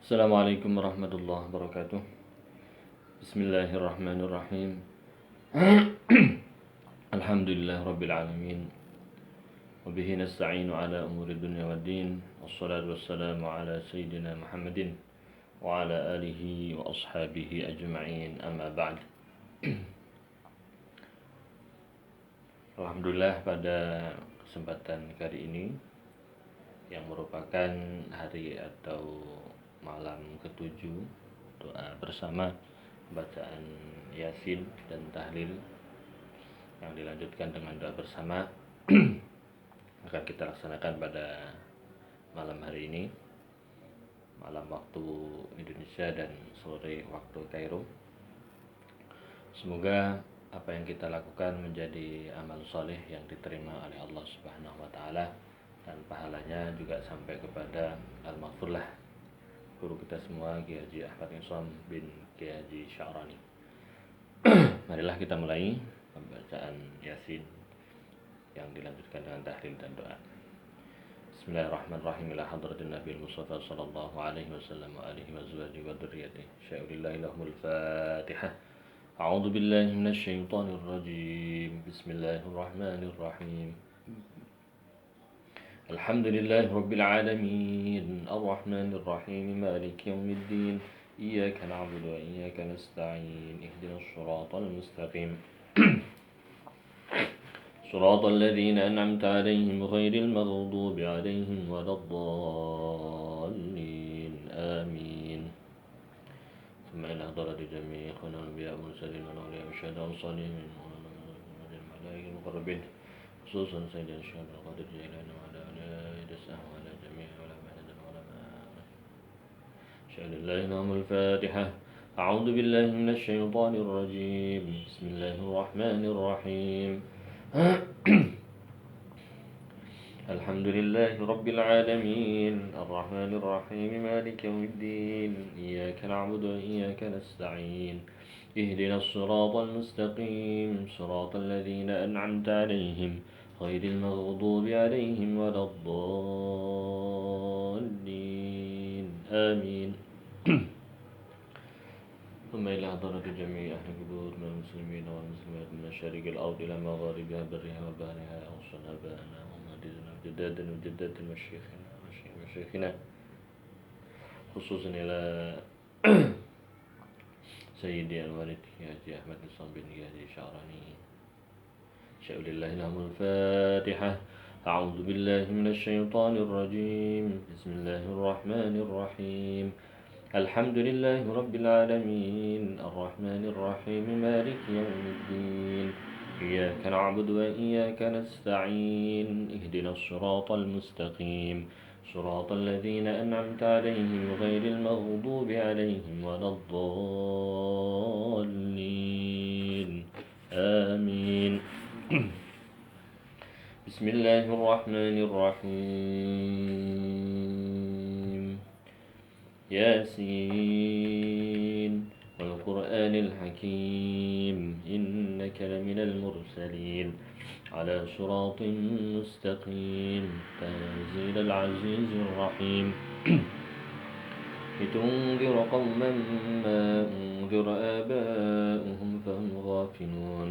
Assalamualaikum warahmatullahi wabarakatuh. Bismillahirrahmanirrahim. Alhamdulillah rabbil alamin. Wabihi nasta'inu ala umuri dunya waddin. Wassalatu wassalamu ala sayyidina Muhammadin wa ala alihi wa ashabihi ajma'in, amma ba'd. Alhamdulillah, pada kesempatan kali ini yang merupakan hari atau malam ketujuh doa bersama, bacaan Yasin dan tahlil yang dilanjutkan dengan doa bersama akan kita laksanakan pada malam hari ini, malam waktu Indonesia dan sore waktu Kairo. Semoga apa yang kita lakukan menjadi amal soleh yang diterima oleh Allah Subhanahu wa Ta'ala, dan pahalanya juga sampai kepada Al-Maghfurlah, guru kita semua, Kiai Haji Ahmad Isam bin Kiai Haji Sya'rani. Marilah kita mulai pembacaan Yasin yang dilanjutkan dengan tahlil dan doa. Bismillahirrahmanirrahim. Ila hadratin Nabi Mustafa sallallahu alaihi wasallam wa alihi wa azwajihi wa dzurriyyatihi. Sya'ulillahi lahumul Fatihah. A'udzu billahi minasy syaithanir rajim. Bismillahirrahmanirrahim. Alhamdulillahi rabbil alamin. Arrahmanir rahim. Maliki yaumiddin. Iyyaka na'budu wa iyyaka nasta'in. Ihdinas shiratal mustaqim. Shiratal ladzina an'amta 'alaihim ghairil maghdubi 'alaihim waladdallin. Amin. ثم إلى حضرة جميع إخواننا الأنبياء والمرسلين والأولياء والشهداء والصالحين والملائكة المقربين، خصوصا سيدنا الشيخ عبد القادر الجيلاني وعلى آله وصحبه وعلى جميع علماء العلماء. شهد الله لهم الفاتحة. أعوذ بالله من الشيطان الرجيم. بسم الله الرحمن الرحيم. الحمد لله رب العالمين. الرحمن الرحيم. مالك يوم الدين. إياك نعبد وإياك نستعين. اهدنا الصراط المستقيم. صراط الذين أنعمت عليهم غير المغضوب عليهم ولا الضالين. آمين. ثم إلى حضرة جميع أهل القبور من المسلمين والمسلمات من مشارق الأرض إلى مغاربها برها وبحرها، أوصنا آباءنا وأمهاتنا وجداتنا وجدات مشايخنا، خصوصا إلى سيدي الوالد يا حاج أحمد نصام بن يهدي شعراني. شاء لله لهم الفاتحة. أعوذ بالله من الشيطان الرجيم. بسم الله الرحمن الرحيم. الحمد لله رب العالمين. الرحمن الرحيم. مالك يوم الدين. إياك نعبد وإياك نستعين. اهدنا الصراط المستقيم. صراط الذين أنعمت عليهم غير المغضوب عليهم ولا الضالين. آمين. بسم الله الرحمن الرحيم. ياسين والقرآن الحكيم. إنك لمن المرسلين على صراط مستقيم. تنزيل العزيز الرحيم. لتنذر قوما ما أنذر آباؤهم فهم غافلون.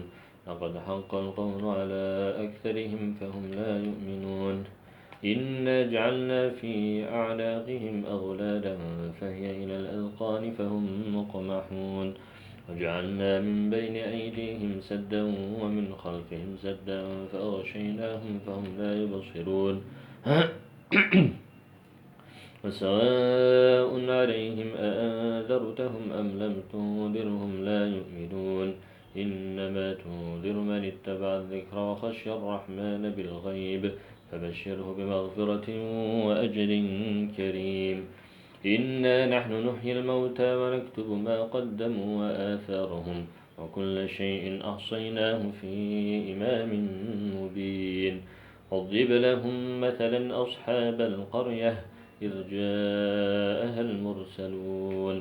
لقد حق القول على أكثرهم فهم لا يؤمنون. إنا جعلنا في أعناقهم أغلالا فهي إلى الأذقان فهم مقمحون. وجعلنا من بين أيديهم سدا ومن خلفهم سدا فأغشيناهم فهم لا يبصرون. وسواء عليهم أأنذرتهم أم لم تنذرهم لا يؤمنون. إنما تنذر من اتبع الذكر وخشي الرحمن بالغيب فبشره بمغفرة وأجر كريم. إنا نحن نحيي الموتى ونكتب ما قدموا وآثارهم وكل شيء أحصيناه في إمام مبين. واضرب لهم مثلا أصحاب القرية إذ جاءها المرسلون.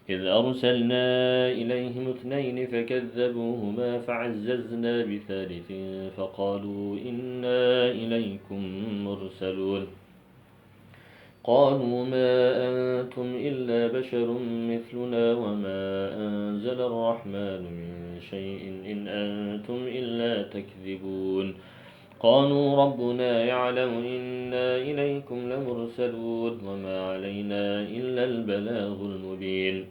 إذ أرسلنا إليهم 2 فكذبوهما فعززنا بثالث فقالوا إنا إليكم مرسلون. قالوا ما أنتم إلا بشر مثلنا وما أنزل الرحمن من شيء إن أنتم إلا تكذبون قالوا ربنا يعلم إنا إليكم لمرسلون وما علينا إلا البلاغ المبين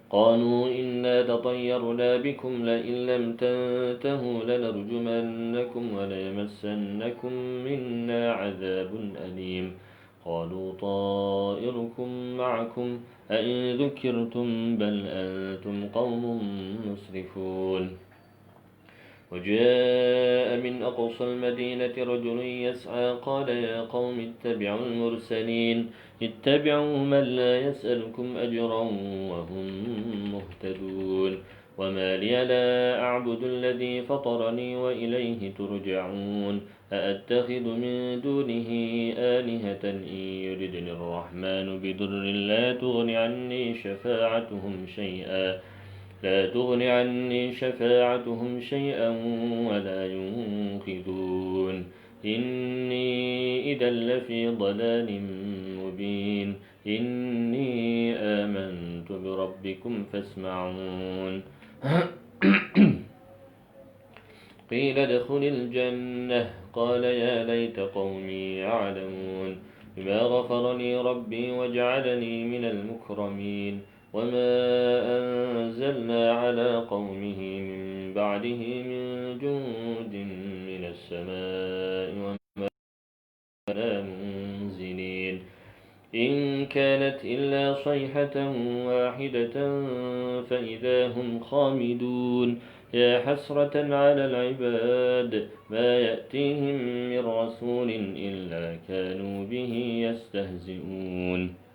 قالوا إنا تطيرنا بكم لئن لم تنتهوا لنرجمنكم وليمسنكم منا عذاب أليم قالوا طائركم معكم أئن ذكرتم بل أنتم قوم مسرفون وجاء من أقصى المدينة رجل يسعى قال يا قوم اتبعوا المرسلين اتبعوا من لا يسألكم أجرا وهم مهتدون وما لي لا أعبد الذي فطرني وإليه ترجعون أأتخذ من دونه آلهة إن يردني الرحمن بدر لا تغن عني شفاعتهم شيئا ولا ينقذون إني إذا لفي ضلال مبين إني آمنت بربكم فاسمعون قيل ادخل الجنة قال يا ليت قومي يعلمون بما غفر لي ربي وجعلني من المكرمين وما أنزلنا على قومه من بعده من جند من السماء وما كنا منزلين إن كانت إلا صيحة واحدة فإذا هم خامدون يا حسرة على العباد ما يأتيهم من رسول إلا كانوا به يستهزئون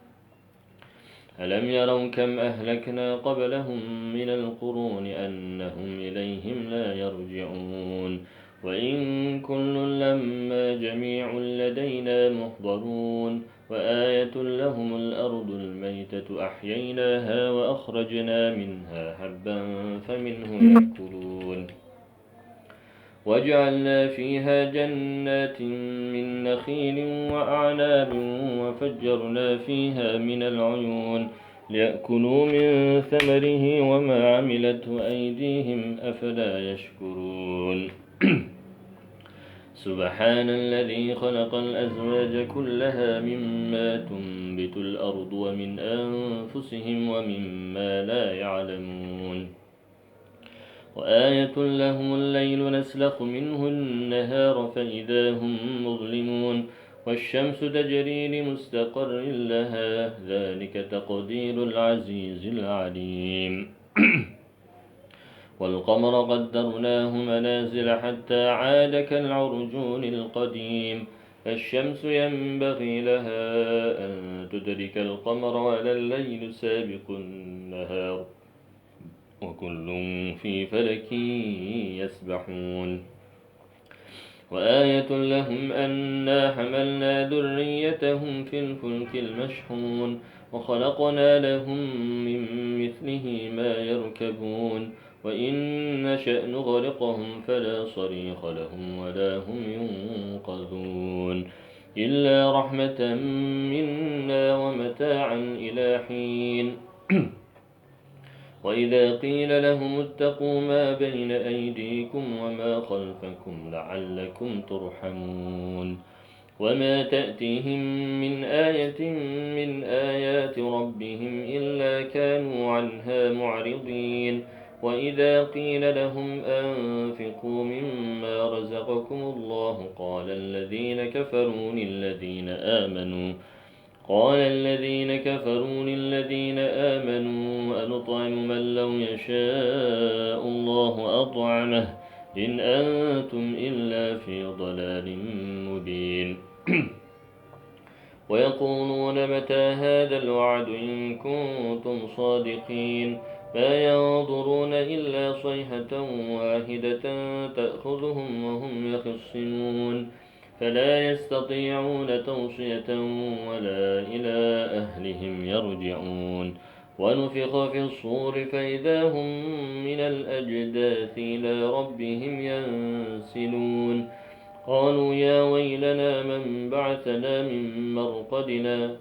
ألم يروا كم أهلكنا قبلهم من القرون أنهم إليهم لا يرجعون وإن كل لما جميع لدينا محضرون وآية لهم الأرض الميتة أحييناها وأخرجنا منها حبا فمنه يأكلون وجعلنا فيها جنات من نخيل وأعناب وفجرنا فيها من العيون ليأكلوا من ثمره وما عملته أيديهم أفلا يشكرون سبحان الذي خلق الأزواج كلها مما تنبت الأرض ومن أنفسهم ومما لا يعلمون وآية لهم الليل نسلخ منه النهار فإذا هم مظلمون والشمس تجري لمستقر لها ذلك تقدير العزيز العليم والقمر قدرناه منازل حتى عاد كالعرجون القديم الشمس ينبغي لها أن تدرك القمر ولا الليل سابق النهار وكل في فلك يسبحون وآية لهم أنا حملنا ذريتهم في الفلك المشحون وخلقنا لهم من مثله ما يركبون وإن نشأ نغرقهم فلا صريخ لهم ولا هم ينقذون إلا رحمة منا ومتاعا إلى حين وإذا قيل لهم اتقوا ما بين أيديكم وما خلفكم لعلكم ترحمون وما تأتيهم من آية من آيات ربهم إلا كانوا عنها معرضين وإذا قيل لهم أنفقوا مما رزقكم الله قال الذين كفروا للذين آمنوا أنطعم من لو يشاء الله أطعمه إن أنتم إلا في ضلال مبين ويقولون متى هذا الوعد إن كنتم صادقين ما ينظرون إلا صيحة واحدة تأخذهم وهم يخصمون فلا يستطيعون توصية ولا إلى أهلهم يرجعون ونفخ في الصور فإذا هم من الأجداث إلى ربهم ينسلون قالوا يا ويلنا من بعثنا من مرقدنا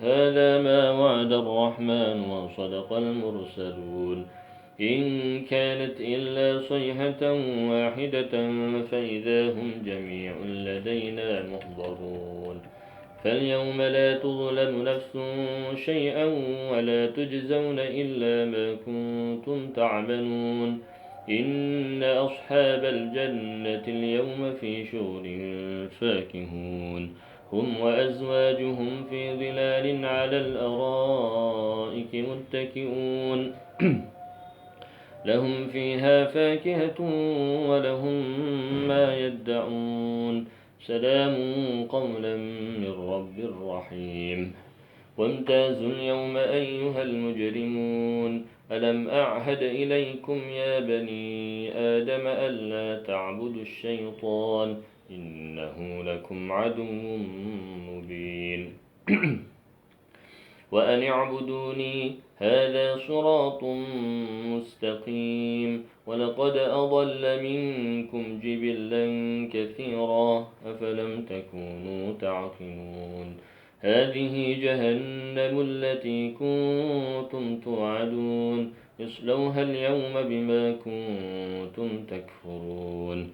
هذا ما وعد الرحمن وصدق المرسلون إن كانت إلا صيحة واحدة فإذا هم جميع لدينا محضرون فاليوم لا تظلم نفس شيئا ولا تجزون إلا ما كنتم تعملون إن أصحاب الجنة اليوم في شغل فاكهون هم وأزواجهم في ظلال على الأرائك متكئون لهم فيها فاكهة ولهم ما يدعون سلام قولا من رب رحيم وامتازوا اليوم أيها المجرمون ألم أعهد إليكم يا بني آدم ألا تعبدوا الشيطان إنه لكم عدو مبين وأن اعبدوني هذا صراط مستقيم ولقد أضل منكم جبلا كثيرا أفلم تكونوا تعقلون هذه جهنم التي كنتم توعدون اصلوها اليوم بما كنتم تكفرون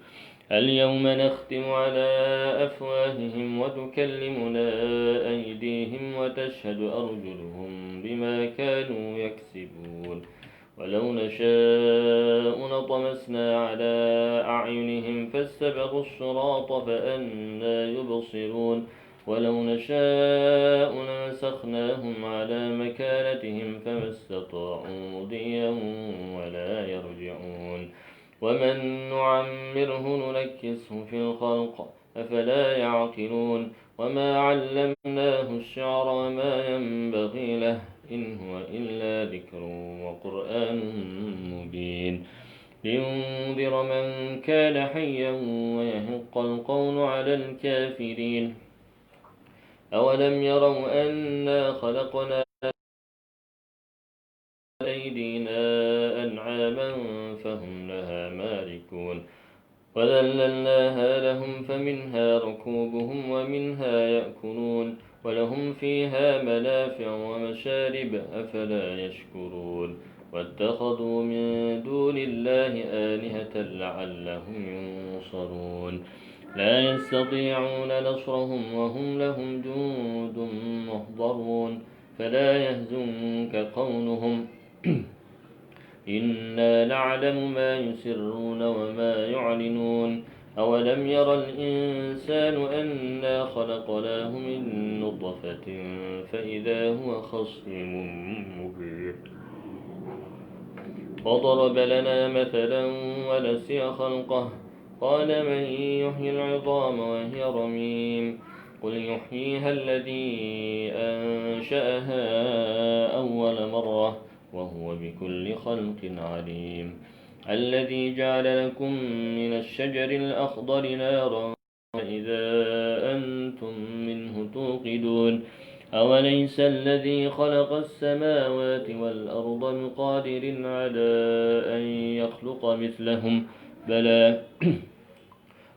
اليوم نختم على أفواههم وتكلمنا أيديهم وتشهد أرجلهم بما كانوا يكسبون ولو نشاء لطمسنا على أعينهم فاستبقوا الصراط فأنى يبصرون ولو نشاء لمسخناهم على مكانتهم فما استطاعوا مضيا ولا يرجعون ومن نعمره ننكسه في الخلق أفلا يعقلون وما علمناه الشعر وما ينبغي له إن هو إلا ذكر وقرآن مبين لينذر من كان حيا ويحق القول على الكافرين أولم يروا أنا خلقنا أيدينا أنعاما فهم لها مالكون وذللناها لهم فمنها ركوبهم ومنها يأكلون ولهم فيها منافع ومشارب أفلا يشكرون واتخذوا من دون الله آلهة لعلهم ينصرون لا يستطيعون نصرهم وهم لهم جند محضرون فلا يهزنك قولهم إنا نعلم ما يسرون وما يعلنون أولم ير الإنسان أنا خلقناه من نطفة فإذا هو خصيم مبين وضرب لنا مثلا ونسي خلقه قال من يحيي العظام وهي رميم قل يحييها الذي أنشأها أول مرة وهو بكل خلق عليم الذي جعل لكم من الشجر الأخضر نارا إذا أنتم منه توقدون أوليس الذي خلق السماوات والأرض بقادر على أن يخلق مثلهم بلى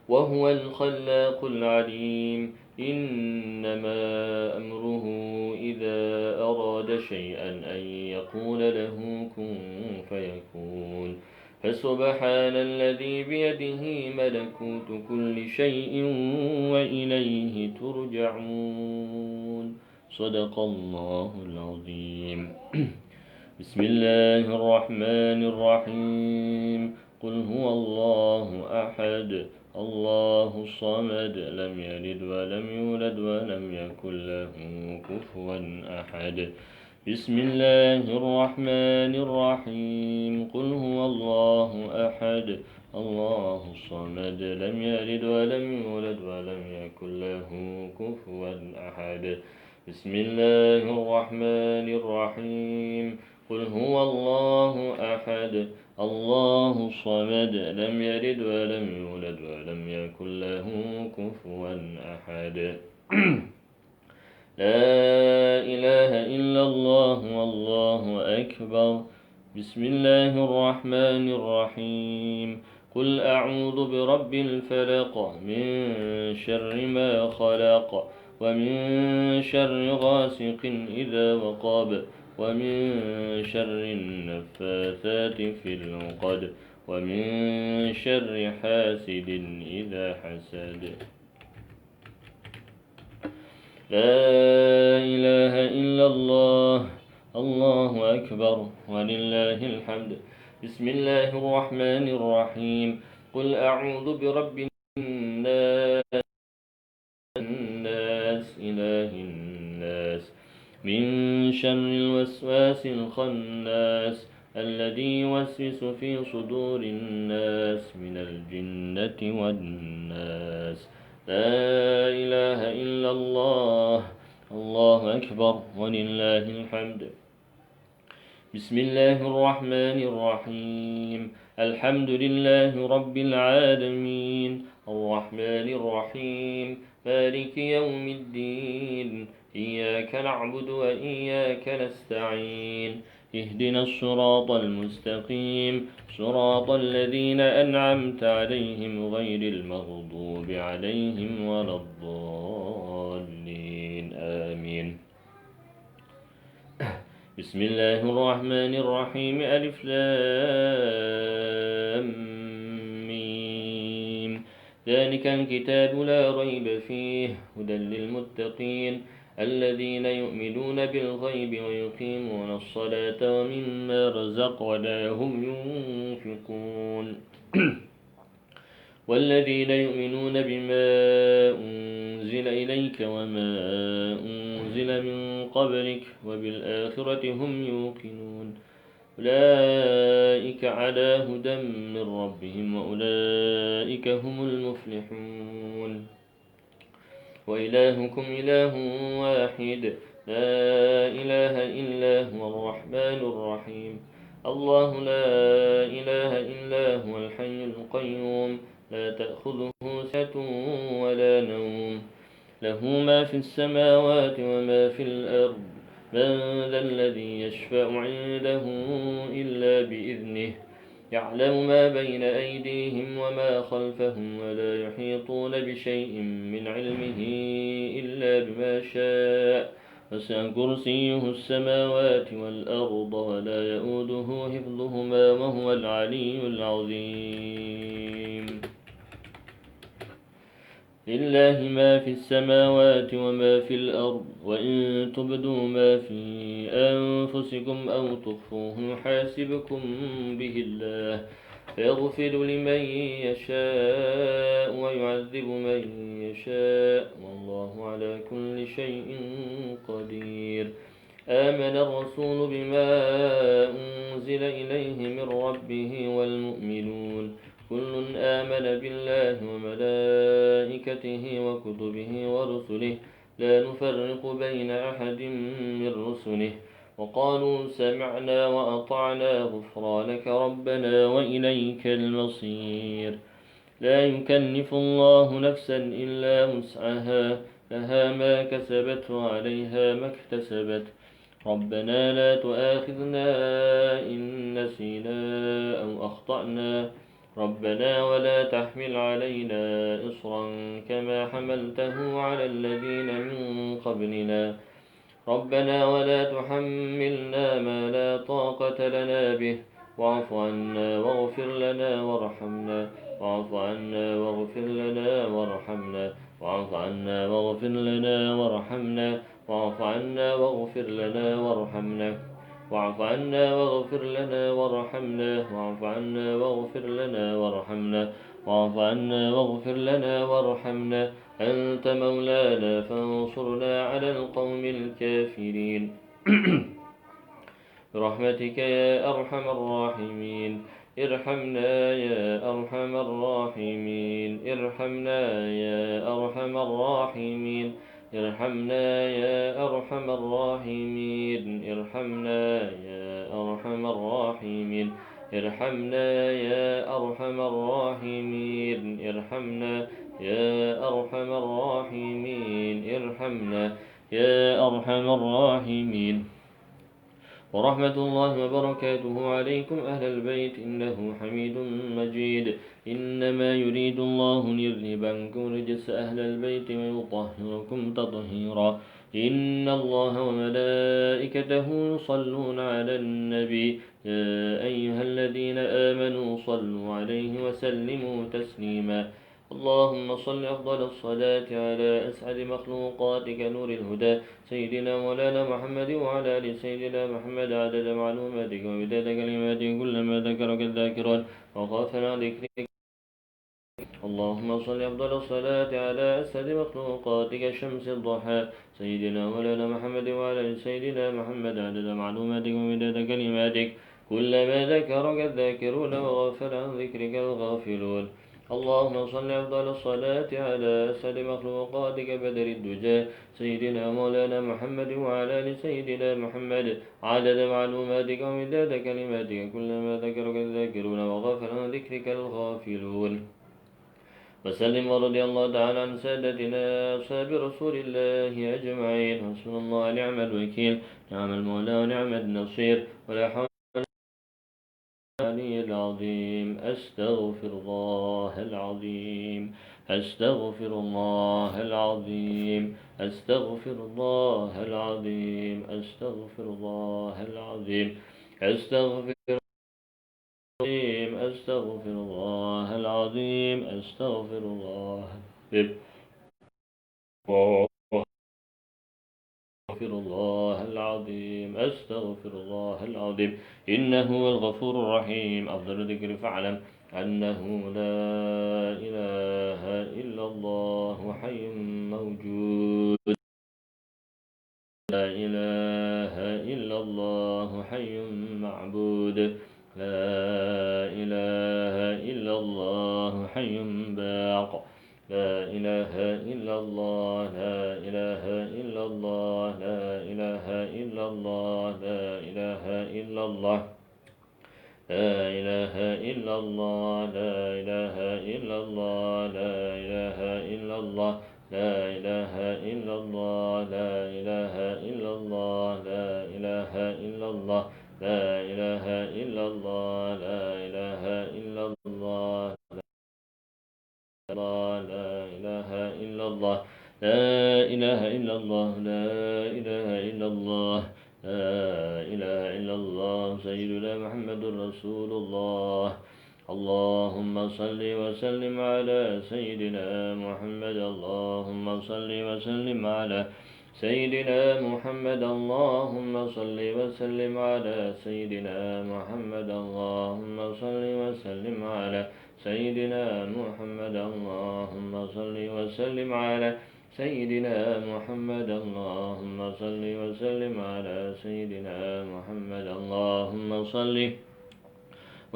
وهو الخلاق العليم إنما أمره إذا أراد شيئا أن يقول له كن فيكون فسبحان الذي بيده ملكوت كل شيء وإليه ترجعون صدق الله العظيم بسم الله الرحمن الرحيم قل هو الله أحد الله الصمد لم يلد ولم يولد ولم يكن له كفوا أحد بسم الله الرحمن الرحيم قل هو الله أحد الله الصمد لم يلد ولم يولد ولم يكن له كفوا أحد بسم الله الرحمن الرحيم قل هو الله أحد الله الصمد لم يلد ولم يولد ولم يكن له كفوا أحد لا إله إلا الله والله أكبر بسم الله الرحمن الرحيم قل أعوذ برب الفلق من شر ما خلق ومن شر غاسق إذا وقب ومن شر النفاثات في العقد ومن شر حاسد إذا حسد. لا إله إلا الله، الله أكبر ولله الحمد. بسم الله الرحمن الرحيم. قل أعوذ برب الناس إله الناس من شر الوسواس الخناس الذي يوسوس في صدور الناس من الجنة والناس. لا إله إلا الله، الله أكبر ولله الحمد. بسم الله الرحمن الرحيم. الحمد لله رب العالمين الرحمن الرحيم مالك يوم الدين إياك نعبد وإياك نستعين اهدنا الصراط المستقيم صراط الذين أنعمت عليهم غير المغضوب عليهم ولا الضالين آمين. بسم الله الرحمن الرحيم ألف لام ميم ذلك الكتاب لا ريب فيه هدى للمتقين الذين يؤمنون بالغيب ويقيمون الصلاة ومما رزقناهم ينفقون والذين يؤمنون بما أنزل إليك وما أنزل من قبلك وبالآخرة هم يوقنون أولئك على هدى من ربهم وأولئك هم المفلحون. وإلهكم إله واحد لا إله إلا هو الرحمن الرحيم الله لا إله إلا هو الحي القيوم لا تأخذه سنة ولا نوم له ما في السماوات وما في الأرض من ذا الذي يشفع عنده إلا بإذنه يعلم ما بين أيديهم وما خلفهم ولا يحيطون بشيء من علمه إلا بما شاء وسع كرسيه السماوات والأرض ولا يؤوده حفظهما وهو العلي العظيم. لله ما في السماوات وما في الأرض وإن تبدوا ما في أنفسكم أو تخفوه يحاسبكم به الله فيغفر لمن يشاء ويعذب من يشاء والله على كل شيء قدير. آمن الرسول بما أنزل إليه من ربه والمؤمنون كل آمن بالله وملائكته وكتبه ورسله لا نفرق بين أحد من رسله وقالوا سمعنا وأطعنا غفرانك ربنا وإليك المصير. لا يكلف الله نفسا إلا وسعها لها ما كسبت وعليها ما اكتسبت ربنا لا تؤاخذنا إن نسينا أو أخطأنا ربنا ولا تحمل علينا إصرا كما حملته على الذين من قبلنا ربنا ولا تحملنا ما لا طاقة لنا به واعف عنا واغفر لنا وارحمنا واعف عنا واغفر لنا وارحمنا واعف عنا واغفر لنا وارحمنا واعف عنا واغفر لنا وارحمنا واعف عنا واغفر لنا وارحمنا واعف عنا واغفر لنا وارحمنا واعف عنا واغفر لنا وارحمنا أنت مولانا فانصرنا على القوم الكافرين برحمتك يا أرحم الراحمين ارحمنا يا أرحم الراحمين ارحمنا يا أرحم الراحمين ارحمنا يا أرحم الراحمين ارحمنا يا أرحم الراحمين ارحمنا يا أرحم الراحمين ارحمنا يا أرحم الراحمين ارحمنا يا أرحم الراحمين. ورحمة الله وبركاته عليكم أهل البيت إنه حميد مجيد. إنما يريد الله ليذهب عنكم رجس أهل البيت ويطهركم تطهيرا. إن الله وملائكته يصلون على النبي يا أيها الذين آمنوا صلوا عليه وسلموا تسليما. اللهم صل أفضل الصلاة على أسعد مخلوقاتك نور الهدى سيدنا مولانا محمد وعلى آل سيدنا محمد عدد معلوماتك ومداد كلماتك كلما ذكرك الذاكرون وغافل عن ذكرك. اللهم صل أفضل الصلاة على أسعد مخلوقاتك شمس الضحى سيدنا مولانا محمد وعلى آل سيدنا محمد عدد معلوماتك ومداد كلماتك كلما ذكرك الذاكرون وغافل عن ذكرك الغافلون. اللهم صل أفضل الصلاة على أسعد مخلوقاتك بدر الدجى سيدنا مولانا محمد وعلى آل سيدنا محمد عدد معلوماتك ومداد كلماتك كلما ذكرك الذاكرون وغافل عن ذكرك الغافلون. وسلم ورضي الله تعالى عن سادتنا أصحاب رسول الله أجمعين. حسبنا الله نعم الوكيل نعم المولى ونعم النصير ولا حول العلي العظيم. أستغفر الله العظيم أستغفر الله العظيم أستغفر الله العظيم أستغفر الله العظيم أستغفر أستغفر الله العظيم أستغفر الله أستغفر الله العظيم أستغفر الله العظيم إنه هو الغفور الرحيم. أفضل ذكر فاعلم أنه لا إله إلا الله حي موجود. لا إله إلا الله حي معبود. لا إله إلا الله حي باق. لا إله إلا الله لا إله إلا الله لا إله إلا الله لا إله إلا الله لا إله إلا الله لا إله إلا الله لا إله إلا الله لا إله إلا الله لا إله إلا الله لا إله إلا الله لا إله إلا الله لا إله إلا الله لا إله إلا الله لا إله إلا الله لا إله إلا الله لا إله إلا الله سيدنا محمد رسول الله. اللهم صل وسلم على سيدنا محمد. اللهم صل وسلم على سيدنا محمد. اللهم صل وسلم على سيدنا محمد. اللهم صل وسلم على سيدنا محمد. اللهم صل وسلم على سيدنا محمد. اللهم صل وسلم على سيدنا محمد. اللهم صل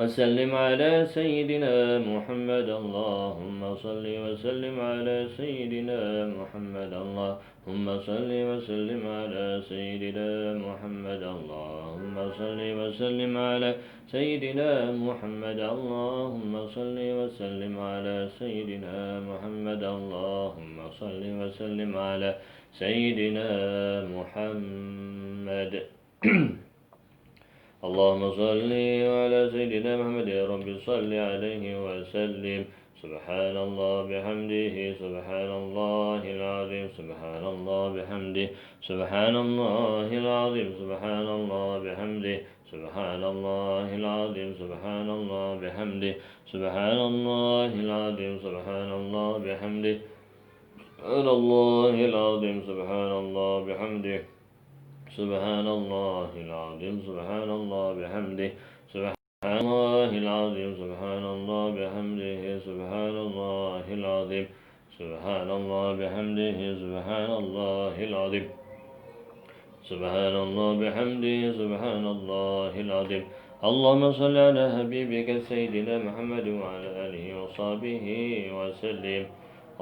وسلم على سيدنا محمد. اللهم صل وسلم على سيدنا محمد. اللهم صل وسلم على سيدنا محمد. اللهم صل وسلم على سيدنا محمد. اللهم صل وسلم على سيدنا محمد. اللهم صل وسلم على سيدنا محمد. اللهم صل على سيدنا محمد يا رب صل عليه وسلم. سبحان الله بحمده سبحان الله العظيم سبحان الله بحمده سبحان الله العظيم سبحان الله بحمده سبحان الله العظيم سبحان الله بحمده سبحان الله العظيم سبحان الله بحمده سبحان الله العظيم سبحان الله بحمده سبحان الله العظيم سبحان الله بحمده سبحان الله العظيم سبحان الله بحمده سبحان الله العظيم سبحان الله بحمده سبحان الله العظيم سبحان الله بحمده سبحان الله العظيم. اللهم صل على حبيبك سيدنا محمد وعلى آله وصحبه وسلم.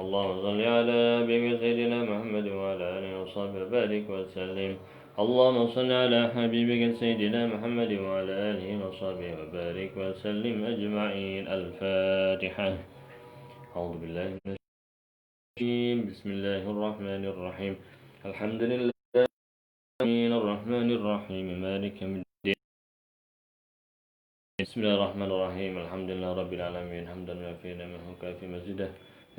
اللهم صل على حبيبك سيدنا محمد وعلى آله وصحبه وبارك وسلم. اللهم صل على حبيبك سيدنا محمد وعلى آله وصحبه وبارك وسلم أجمعين. الفاتحة. أعوذ بالله من الشيطان. بسم الله الرحمن الرحيم. الحمد لله الرحمن الرحمن الرحيم مالك يوم الدين. بسم الله الرحمن الرحيم الحمد لله رب العالمين حمدا وافي نعمه كافي مزيده.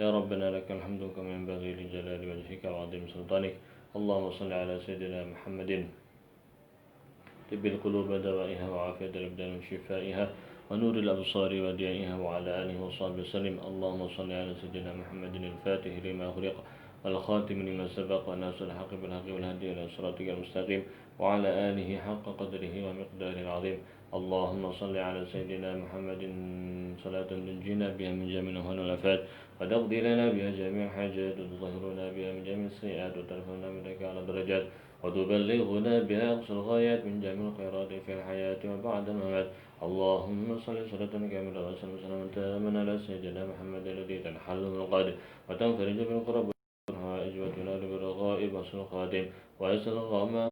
يا ربنا لك الحمد كما ينبغي لجلال وجهك وعظيم سلطانك. اللهم صل على سيدنا محمد طب القلوب دوائها وعافية الأبدان وشفائها ونور الأبصار وديائها وعلى آله وصحبه وسلم. اللهم صل على سيدنا محمد الفاتح لما أغلق والخاتم لما سبق وناصر الحق بالحق والهدي إلى صراطك المستقيم وعلى آله حق قدره ومقداره العظيم. اللهم صل على سيدنا محمد صلاة تنجينا بها من جميع الأهوال والآفات وتقضي لنا بها جميع الحاجات وتطهرنا بها من جميع السيئات وترفعنا منك على درجات وتبلغنا بها أقصى الغايات من جميع الخيرات في الحياة وبعد الممات. اللهم صل صلاة كاملة وسلام تاما على سيدنا محمد الذي تنحل من القادر وتنفرج بالقرب والحوائج وتنال بالرغائب وحسن الخاتم ويسر الغمام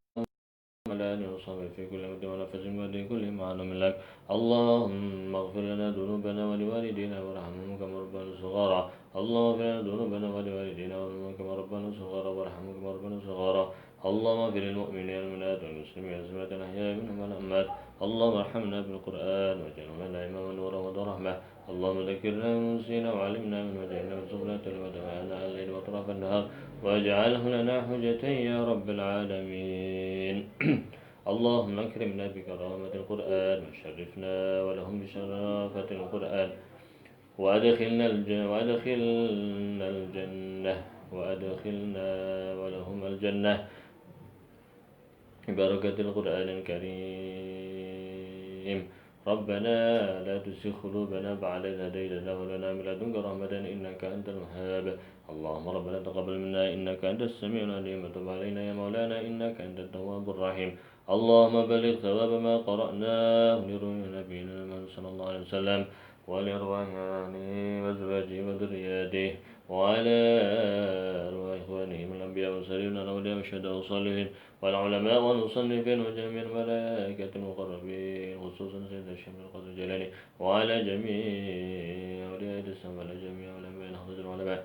على آله وصحبه في كل مد ونفس ودين كل معلوم لك. اللهم اغفر لنا ذنوبنا ولوالدينا وارحمهم كما ربنا صغارا. اللهم اغفر لنا ذنوبنا ولوالدينا وارحمهم كما ربنا صغارا وارحمهم كما ربنا صغارا. اللهم اغفر للمؤمنين والمؤمنات والمسلمين والمسلمات الأحياء منهم والأموات. اللهم ارحمنا بالقرآن واجعله لنا إماما ونورا ورحمة. اللهم ذكرنا من نسينا وعلمنا من وجهنا وارزقنا تلاوته آناء الليل وأطراف النهار واجعله لنا حجة يا رب العالمين. اللهم اكرمنا بكرامة القرآن وشرفنا ولهم بشرافة القرآن وأدخلنا ولهم الجنة ببركة القرآن الكريم. ربنا لا تزغ قلوبنا بعد إذ هديتنا وهب لنا من لدنك رحمة إنك أنت الوهاب. اللهم ربنا تقبل منا إنك أنت السميع العليم وتب علينا يا مولانا إنك أنت التواب الرحيم. اللهم بلغ ثواب ما قرأناه لروح نبينا محمد صلى الله عليه وسلم ولأرواح آله وأزواجه وذرياته وعلى أرواح إخوانهم الأنبياء والمرسلين والأولياء والشهداء والصالحين والعلماء والمصنفين وجميع الملائكة المقربين خصوصا سيدنا الشيخ القدر الجيلاني وعلى جميع أولياء الإسلام وعلى جميع علماء حضرة العلماء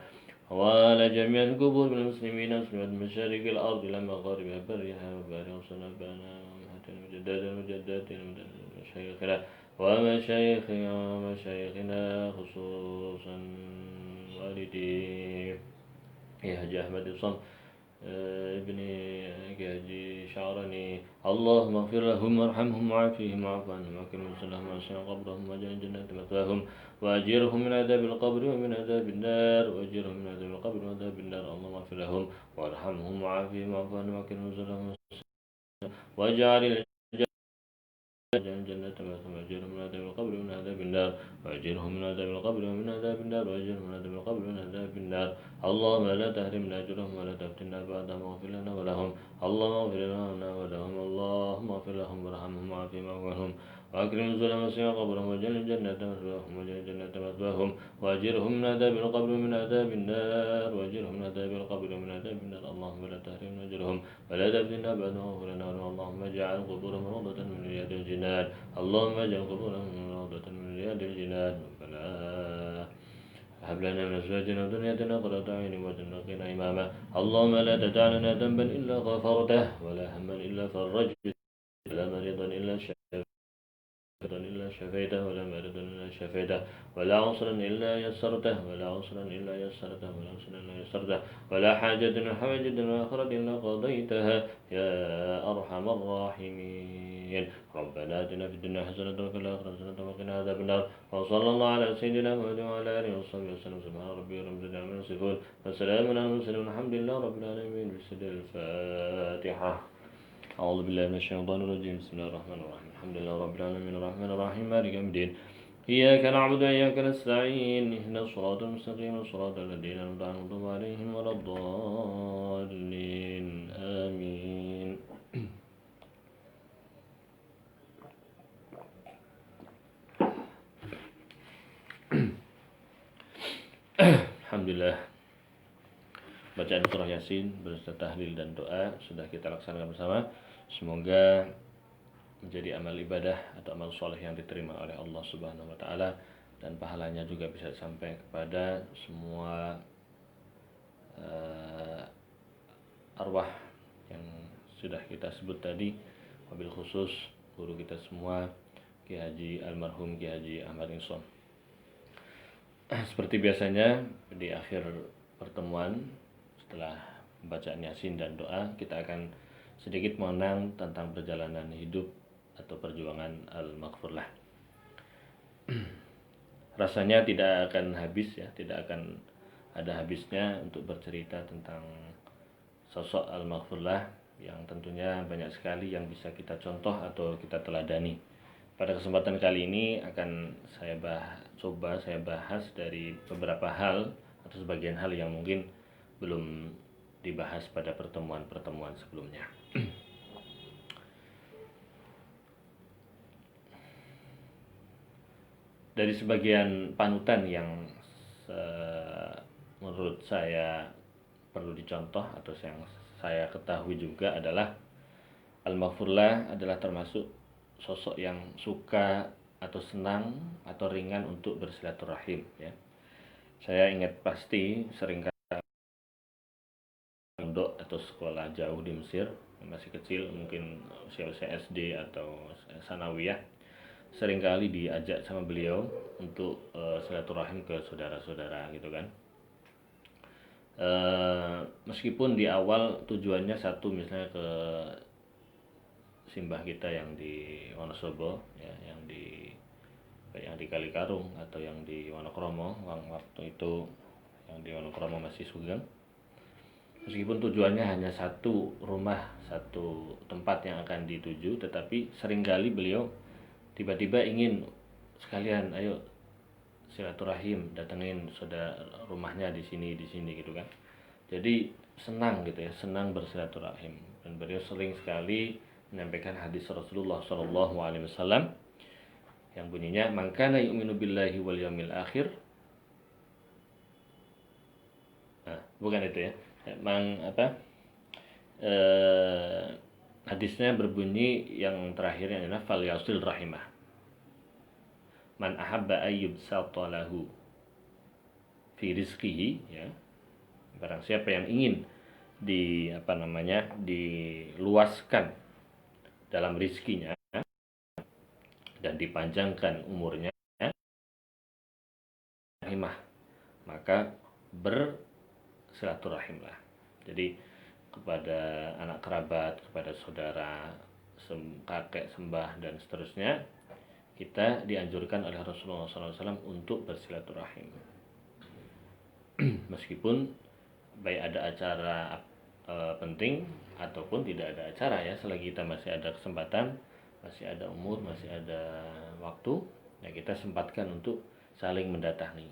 وعلى جميع القبور من المسلمين من مشارق الأرض إلى مغاربها برها وبارها وصنع بنا ومجداتنا مشايخنا ومشايخنا خصوصا والدي حاج أحمد الصمد ابن حاجي شعرني. اللهم اغفر لهم وارحمهم وعافهم واعف عنهم واكرم نزلهم واسع قبرهم واجعل جنات مثواهم واجرهم من عذاب القبر ومن عذاب النار اللهم اغفر لهم وارحمهم وعافهم واعف عنهم واكرم نزلهم واجعل الجنة مثواهم واجرهم من عذاب القبر ومن عذاب النار اللهم لا تحرمنا أجرهم ولا تفتنا بعدهم واغفر لنا ولهم. اللهم اغفر لنا ولهم. اللهم اغفر لهم وارحمهم وعافهم وعنهم وأكرم نزلهم وسع قبرهم واجعل الجنة مثواهم وأجرهم من عذاب القبر ومن عذاب النار اللهم لا تحرمنا أجرهم ولا تفتنا بعدهم واغفر لنا ولهم. اللهم اجعل قبورهم روضة من رياض الجنان. ربنا هب لنا من أزواجنا وذرياتنا قرة أعين واجعلنا قنا إماما. اللهم لا تدع لنا ذنبا إلا غفرته ولا هما إلا فرجته ولا مريضا إلا شفيته ولا مريضا إلا شفيته ولا عسرا إلا يسرته ولا حاجة من حوائج الآخرة إلا قضيتها يا أرحم الراحمين. ربنا آتنا في الدنيا حسنة وفي الآخرة حسنة وقنا عذاب النار. وصلى الله على سيدنا محمد وعلى آله وصحبه وسلم. سبحان ربي رب العزة عما يصفون وسلام على المرسلين والحمد لله رب العالمين. بسم الفاتحة. أعوذ بالله من الشيطان الرجيم. بسم الله الرحمن الرحيم. الحمد لله رب العالمين الرحمن الرحيم مالك يوم الدين. إياك نعبد وإياك نستعين اهدنا الصراط المستقيم صراط الذين أنعمت عليهم ولا الضالين آمين. Alhamdulillah, bacaan surah Yasin beserta tahlil dan doa sudah kita laksanakan bersama. Semoga menjadi amal ibadah atau amal soleh yang diterima oleh Allah Subhanahu wa Ta'ala, dan pahalanya juga bisa sampai kepada semua arwah yang sudah kita sebut tadi, wabil khusus guru kita semua, Ki Haji almarhum Ki Haji Ahmad Insom. Seperti biasanya di akhir pertemuan setelah bacaan Yasin dan doa, kita akan sedikit mengenang tentang perjalanan hidup atau perjuangan Al-Maghfurlah. Rasanya tidak akan habis ya, tidak akan ada habisnya untuk bercerita tentang sosok Al-Maghfurlah yang tentunya banyak sekali yang bisa kita contoh atau kita teladani. Pada kesempatan kali ini akan saya bahas dari beberapa hal atau sebagian hal yang mungkin belum dibahas pada pertemuan-pertemuan sebelumnya. Dari sebagian panutan yang menurut saya perlu dicontoh atau yang saya ketahui juga adalah Al-Maghfurlah adalah termasuk sosok yang suka atau senang atau ringan untuk bersilaturahim ya. Saya ingat pasti seringkali pondok atau sekolah jauh di Mesir, masih kecil mungkin usia-usia SD atau sanawiyah, seringkali diajak sama beliau untuk silaturahim ke saudara-saudara gitu kan. Meskipun di awal tujuannya satu, misalnya ke simbah kita yang di Wonosobo ya, yang di Kalikarung atau yang di Wonokromo, waktu itu yang di Wonokromo masih Sugeng. Meskipun tujuannya hanya satu rumah, satu tempat yang akan dituju, tetapi seringkali beliau tiba-tiba ingin sekalian, ayo silaturahim, datengin saudara rumahnya di sini gitu kan. Jadi senang gitu ya, senang bersilaturahim. Dan beliau sering sekali menyampaikan hadis Rasulullah SAW yang bunyinya, "Man kana yu'minu billahi wal yawmil akhir." Nah, bukan itu ya. Hadisnya berbunyi yang terakhirnya adalah fal yasil rahimah. Man ahabba ayyub satalahu fi rizqihi ya. Barang siapa yang ingin diluaskan dalam rizkinya dan dipanjangkan umurnya, rahimah, maka bersilaturahimlah. Jadi kepada anak kerabat, kepada saudara, kakek, sembah dan seterusnya, kita dianjurkan oleh Rasulullah SAW untuk bersilaturahim. Meskipun baik ada acara penting ataupun tidak ada acara ya, selagi kita masih ada kesempatan, masih ada umur, masih ada waktu, ya kita sempatkan untuk saling mendatangi.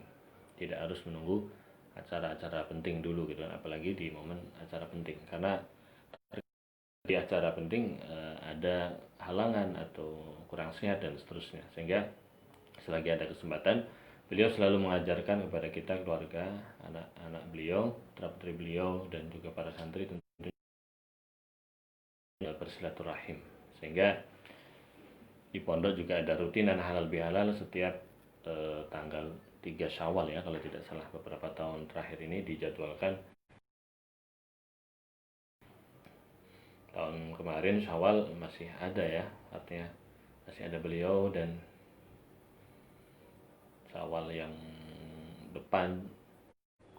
Tidak harus menunggu acara-acara penting dulu gitu, apalagi di momen acara penting, karena di acara penting ada halangan atau kurang sehat dan seterusnya. Sehingga selagi ada kesempatan, beliau selalu mengajarkan kepada kita, keluarga, anak-anak beliau, putra-putri beliau, dan juga para santri tentunya bersilaturahim. Sehingga di pondok juga ada rutinan halal bihalal setiap tanggal 3 Syawal ya, kalau tidak salah. Beberapa tahun terakhir ini dijadwalkan. Tahun kemarin Syawal masih ada ya, artinya masih ada beliau, dan Syawal yang depan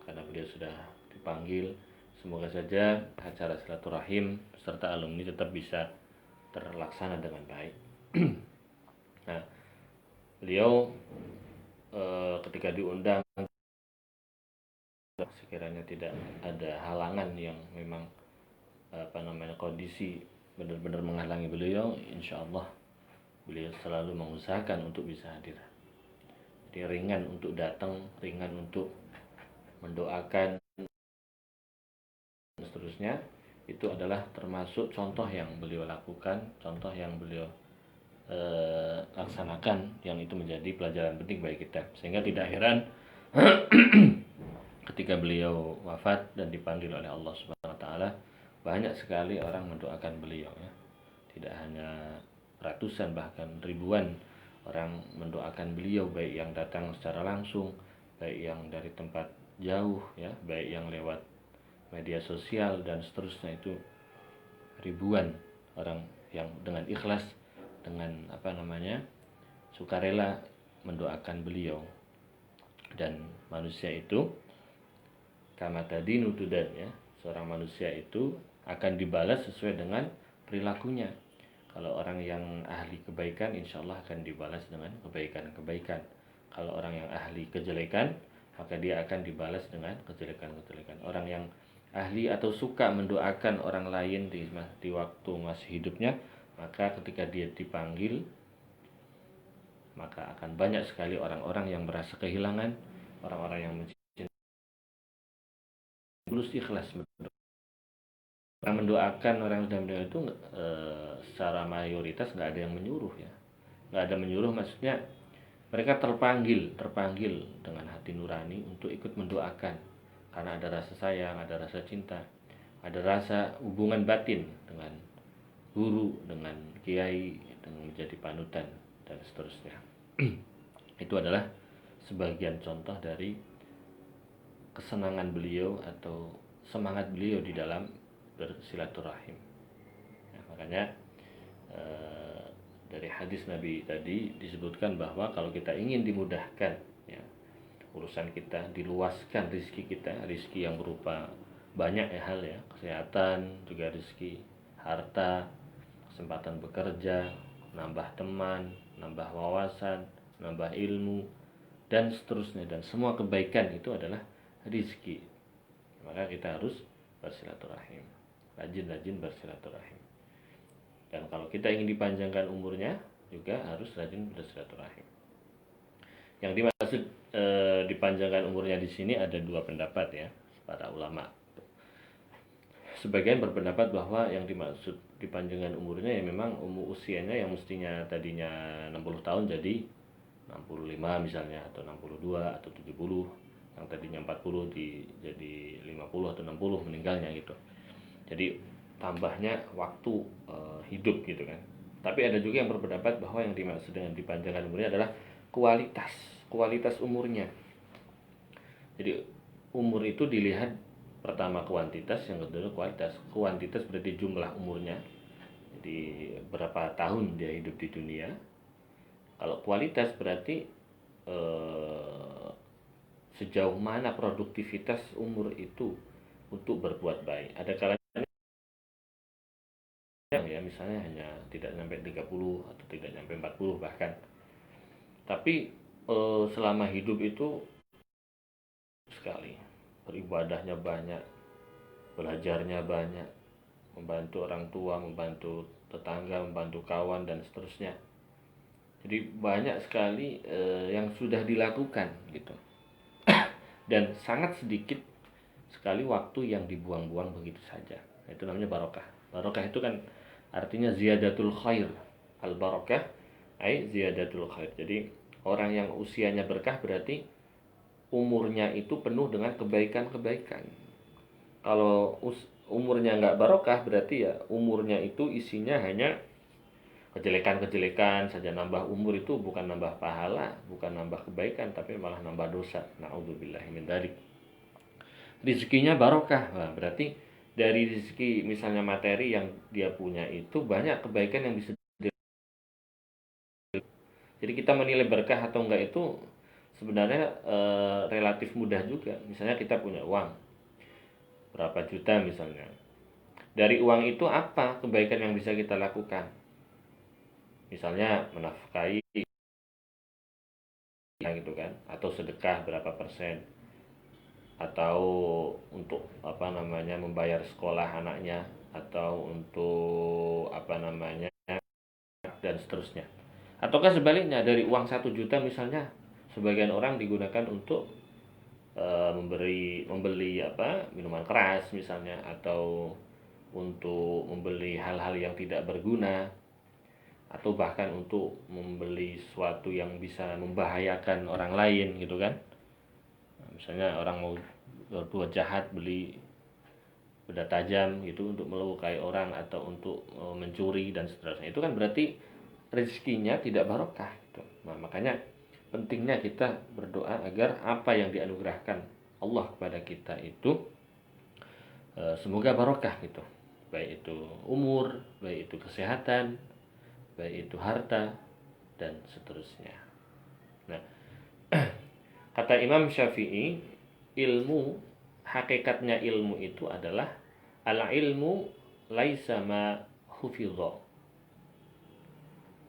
karena beliau sudah dipanggil, semoga saja acara silaturahim serta alumni tetap bisa terlaksana dengan baik. Nah, beliau ketika diundang, sekiranya tidak ada halangan yang memang kondisi benar-benar menghalangi beliau, insya Allah beliau selalu mengusahakan untuk bisa hadir. Jadi ringan untuk datang, ringan untuk mendoakan dan seterusnya. Itu adalah termasuk contoh yang beliau lakukan, contoh yang beliau laksanakan, yang itu menjadi pelajaran penting bagi kita. Sehingga tidak heran ketika beliau wafat dan dipanggil oleh Allah Subhanahu wa taala, banyak sekali orang mendoakan beliau ya. Tidak hanya ratusan, bahkan ribuan orang mendoakan beliau, baik yang datang secara langsung, baik yang dari tempat jauh ya, baik yang lewat media sosial dan seterusnya. Itu ribuan orang yang dengan ikhlas, dengan sukarela mendoakan beliau. Dan manusia itu kama tadinu tudan, ya, seorang manusia itu akan dibalas sesuai dengan perilakunya. Kalau orang yang ahli kebaikan, insya Allah akan dibalas dengan kebaikan-kebaikan. Kalau orang yang ahli kejelekan, maka dia akan dibalas dengan kejelekan-kejelekan. Orang yang ahli atau suka mendoakan orang lain di waktu masih hidupnya, maka ketika dia dipanggil, maka akan banyak sekali orang-orang yang merasa kehilangan, orang-orang yang tulus ikhlas mendoakan orang yang sudah meninggal itu. Secara mayoritas nggak ada yang menyuruh, ya, nggak ada menyuruh, maksudnya mereka terpanggil dengan hati nurani untuk ikut mendoakan karena ada rasa sayang, ada rasa cinta, ada rasa hubungan batin dengan guru, dengan kiai, dengan menjadi panutan dan seterusnya. Itu adalah sebagian contoh dari kesenangan beliau atau semangat beliau di dalam bersilaturahim. Nah, makanya dari hadis Nabi tadi disebutkan bahwa kalau kita ingin dimudahkan, ya, urusan kita, diluaskan rezeki kita, rezeki yang berupa banyak hal, ya, kesehatan, juga rezeki harta, kesempatan bekerja, nambah teman, nambah wawasan, nambah ilmu, dan seterusnya, dan semua kebaikan itu adalah rezeki. Maka kita harus bersilaturahim, rajin-rajin bersilaturahim. Dan kalau kita ingin dipanjangkan umurnya, juga harus rajin bersilaturahim. Yang dimaksud dipanjangkan umurnya di sini ada dua pendapat, ya, para ulama. Sebagian berpendapat bahwa yang dimaksud dipanjangkan umurnya ya memang usianya yang mestinya tadinya 60 tahun jadi 65 misalnya, atau 62 atau 70, yang tadinya 40 jadi 50 atau 60 meninggalnya gitu. Jadi tambahnya waktu hidup gitu kan. Tapi ada juga yang berpendapat bahwa yang dimaksud dengan dipanjangkan umurnya adalah kualitas umurnya. Jadi umur itu dilihat pertama kuantitas, yang kedua kualitas. Kuantitas berarti jumlah umurnya, jadi berapa tahun dia hidup di dunia. Kalau kualitas berarti sejauh mana produktivitas umur itu untuk berbuat baik. Ada kalanya, ya, misalnya hanya tidak sampai 30 atau tidak sampai 40 bahkan. Tapi selama hidup itu sekali beribadahnya banyak, belajarnya banyak, membantu orang tua, membantu tetangga, membantu kawan dan seterusnya. Jadi banyak sekali yang sudah dilakukan gitu. Dan sangat sedikit sekali waktu yang dibuang-buang begitu saja. Itu namanya barokah. Barokah itu kan artinya ziyadatul khair. Al barokah ai ziyadatul khair. Jadi orang yang usianya berkah berarti umurnya itu penuh dengan kebaikan-kebaikan. Kalau umurnya nggak barokah berarti ya umurnya itu isinya hanya kejelekan-kejelekan saja. Nambah umur itu bukan nambah pahala, bukan nambah kebaikan, tapi malah nambah dosa. Na'udzubillahi min dzalik. Rezekinya barokah, nah, berarti dari rezeki misalnya materi yang dia punya itu banyak kebaikan yang bisa. Jadi kita menilai berkah atau enggak itu sebenarnya relatif mudah juga. Misalnya kita punya uang berapa juta misalnya. Dari uang itu apa kebaikan yang bisa kita lakukan? Misalnya menafkahi, gitu kan, atau sedekah berapa persen, atau untuk membayar sekolah anaknya, atau untuk dan seterusnya. Ataukah sebaliknya, dari uang 1 juta misalnya, sebagian orang digunakan untuk membeli minuman keras misalnya, atau untuk membeli hal-hal yang tidak berguna, atau bahkan untuk membeli sesuatu yang bisa membahayakan orang lain gitu kan. Misalnya orang mau berbuat jahat, beli benda tajam gitu untuk melukai orang, atau untuk mencuri dan seterusnya. Itu kan berarti rezekinya tidak barokah gitu. Nah, makanya pentingnya kita berdoa agar apa yang dianugerahkan Allah kepada kita itu semoga barokah gitu. baik itu umur, baik itu kesehatan, baik itu harta, dan seterusnya. Nah, kata Imam Syafi'i, hakikatnya ilmu itu adalah al-ilmu laisa ma hufidha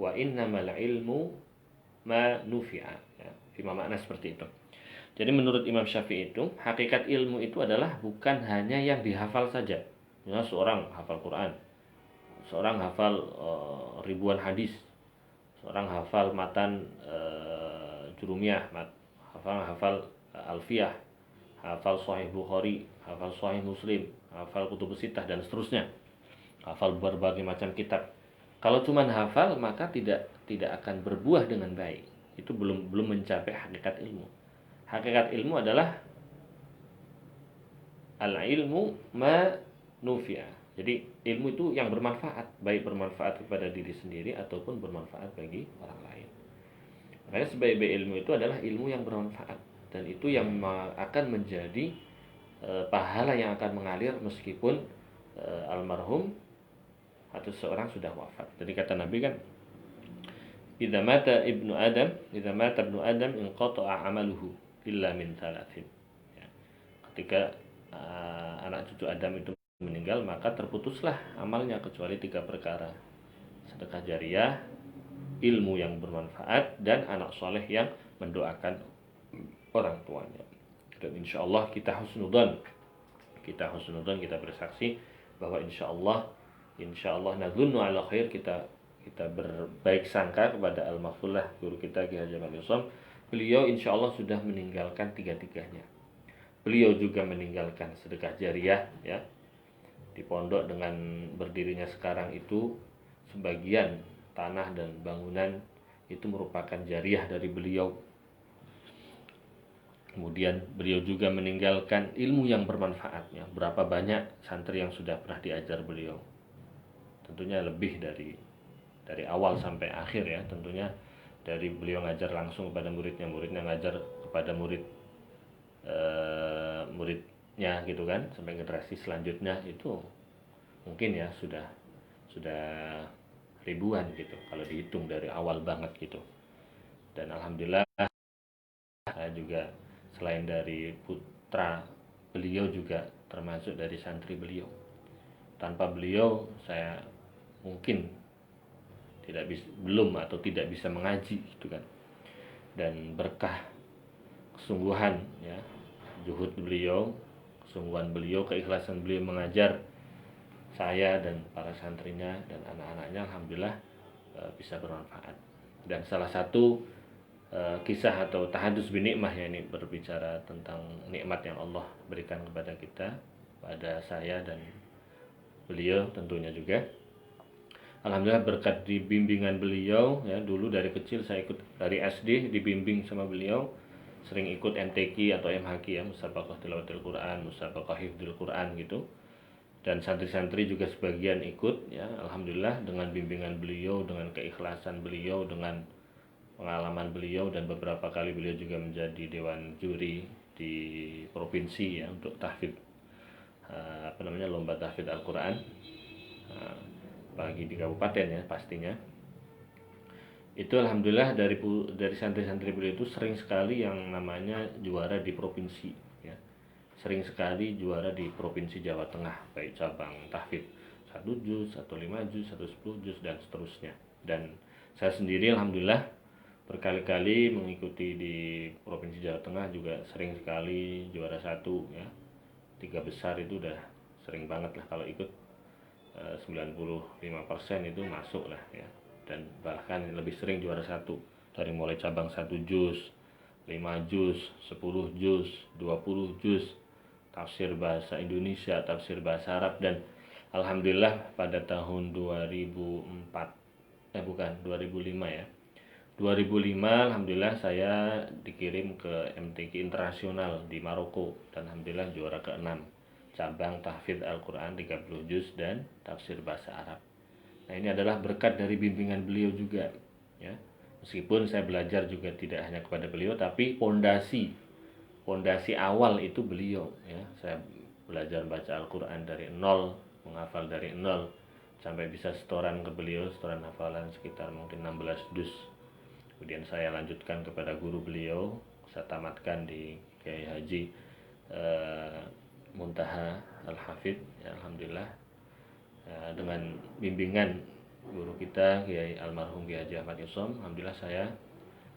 wa innamal ilmu ma nufi'a. Ya, lima makna seperti itu. Jadi menurut Imam Syafi'i itu, hakikat ilmu itu adalah bukan hanya yang dihafal saja. Ya, seorang hafal Quran, seorang hafal ribuan hadis, seorang hafal matan jurumiyah, hafal alfiyah, hafal Sahih Bukhari, hafal Sahih Muslim, hafal Kutubus Sittah dan seterusnya. Hafal berbagai macam kitab. Kalau cuma hafal maka tidak akan berbuah dengan baik. Itu belum mencapai hakikat ilmu. Hakikat ilmu adalah al-ilmu ma nufi'a. Jadi ilmu itu yang bermanfaat, baik bermanfaat kepada diri sendiri ataupun bermanfaat bagi orang lain. Makanya sebaik-baik ilmu itu adalah ilmu yang bermanfaat, dan itu yang akan menjadi pahala yang akan mengalir meskipun almarhum atau seorang sudah wafat. Jadi kata Nabi kan, idza mata ibnu adam inqata'a amaluhu illa min thalathin. Ya. Ketika anak cucu Adam itu meninggal, maka terputuslah amalnya kecuali 3 perkara: sedekah jariah, ilmu yang bermanfaat, dan anak soleh yang mendoakan orang tuanya. Dan insya Allah kita husnudzon, kita bersaksi bahwa insya Allah nadzunnu ala khair, kita berbaik sangka kepada al-maghfurlah guru kita Ki Haji Ahmad Yusam. Beliau insya Allah sudah meninggalkan 3-tiganya. Beliau juga meninggalkan sedekah jariah, ya. Di pondok dengan berdirinya sekarang itu, sebagian tanah dan bangunan itu merupakan jariah dari beliau. Kemudian beliau juga meninggalkan ilmu yang bermanfaat, ya. Berapa banyak santri yang sudah pernah diajar beliau? Tentunya lebih dari awal sampai akhir, ya. Tentunya dari beliau ngajar langsung kepada muridnya ngajar kepada muridnya gitu kan, sampai generasi selanjutnya itu mungkin ya sudah ribuan gitu kalau dihitung dari awal banget gitu. Dan alhamdulillah saya juga selain dari putra beliau juga termasuk dari santri beliau. Tanpa beliau saya mungkin tidak bisa mengaji gitu kan. Dan berkah kesungguhan, ya, juhud beliau, kesungguhan beliau, keikhlasan beliau mengajar saya dan para santrinya dan anak-anaknya, alhamdulillah bisa bermanfaat. Dan salah satu kisah atau tahadus bin nikmah, ya, ini berbicara tentang nikmat yang Allah berikan kepada kita, pada saya dan beliau tentunya juga. Alhamdulillah berkat di bimbingan beliau, ya, dulu dari kecil saya ikut dari SD dibimbing sama beliau, sering ikut MTQ atau MHQ, ya, Musabaqah Tilawatil Quran, Musabaqah Hifdzul Quran gitu. Dan santri-santri juga sebagian ikut, ya. Alhamdulillah dengan bimbingan beliau, dengan keikhlasan beliau, dengan pengalaman beliau, dan beberapa kali beliau juga menjadi dewan juri di provinsi, ya, untuk tahfidz lomba tahfidz Al-Quran bagi di kabupaten, ya, pastinya. Itu alhamdulillah dari santri-santri beliau itu sering sekali yang namanya juara di provinsi, ya. Sering sekali juara di provinsi Jawa Tengah, baik cabang tahfidz 1 juz, 1 5 juz, 10 juz dan seterusnya. Dan saya sendiri alhamdulillah berkali-kali mengikuti di provinsi Jawa Tengah juga sering sekali juara 1, ya. 3 besar itu udah sering banget lah kalau ikut. 95% itu masuk lah, ya. Dan bahkan lebih sering juara 1, dari mulai cabang 1 juz, 5 juz, 10 juz, 20 juz, tafsir bahasa Indonesia, tafsir bahasa Arab. Dan alhamdulillah pada tahun 2005, ya. 2005 alhamdulillah saya dikirim ke MTQ internasional di Maroko, dan alhamdulillah juara ke-6 cabang tahfidz Al-Quran 30 juz dan tafsir bahasa Arab. Nah, ini adalah berkat dari bimbingan beliau juga, ya. Meskipun saya belajar juga tidak hanya kepada beliau, tapi pondasi awal itu beliau, ya. Saya belajar baca Al-Quran dari nol menghafal dari nol sampai bisa setoran ke beliau, setoran hafalan sekitar mungkin 16 dus. Kemudian saya lanjutkan kepada guru beliau, saya tamatkan di Kiai Haji Muntaha Al-Hafidh, ya, alhamdulillah, dengan bimbingan guru kita Kiai almarhum Kiai Haji Ahmad Isom, alhamdulillah saya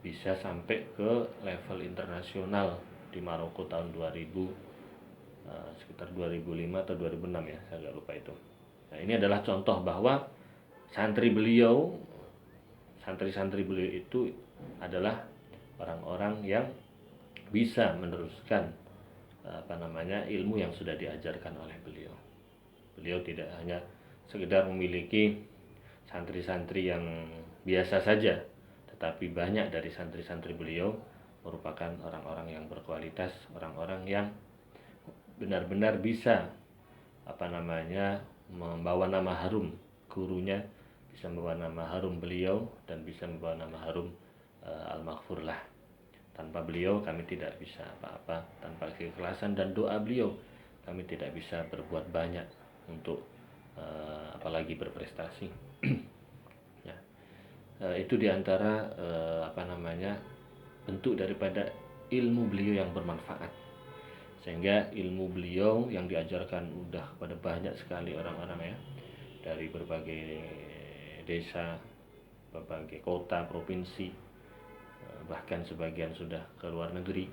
bisa sampai ke level internasional di Maroko tahun 2000, sekitar 2005 atau 2006 ya, saya agak lupa itu. Nah, ini adalah contoh bahwa santri-santri beliau itu adalah orang-orang yang bisa meneruskan ilmu yang sudah diajarkan oleh beliau. Beliau tidak hanya sekedar memiliki santri-santri yang biasa saja, tetapi banyak dari santri-santri beliau merupakan orang-orang yang berkualitas, orang-orang yang benar-benar bisa membawa nama harum gurunya, bisa membawa nama harum beliau, dan bisa membawa nama harum Al-Maghfur lah. Tanpa beliau kami tidak bisa apa-apa, tanpa keikhlasan dan doa beliau kami tidak bisa berbuat banyak untuk apalagi berprestasi. Ya. Itu diantara bentuk daripada ilmu beliau yang bermanfaat, sehingga ilmu beliau yang diajarkan udah pada banyak sekali orang-orang ya, dari berbagai desa, berbagai kota, provinsi, bahkan sebagian sudah ke luar negeri.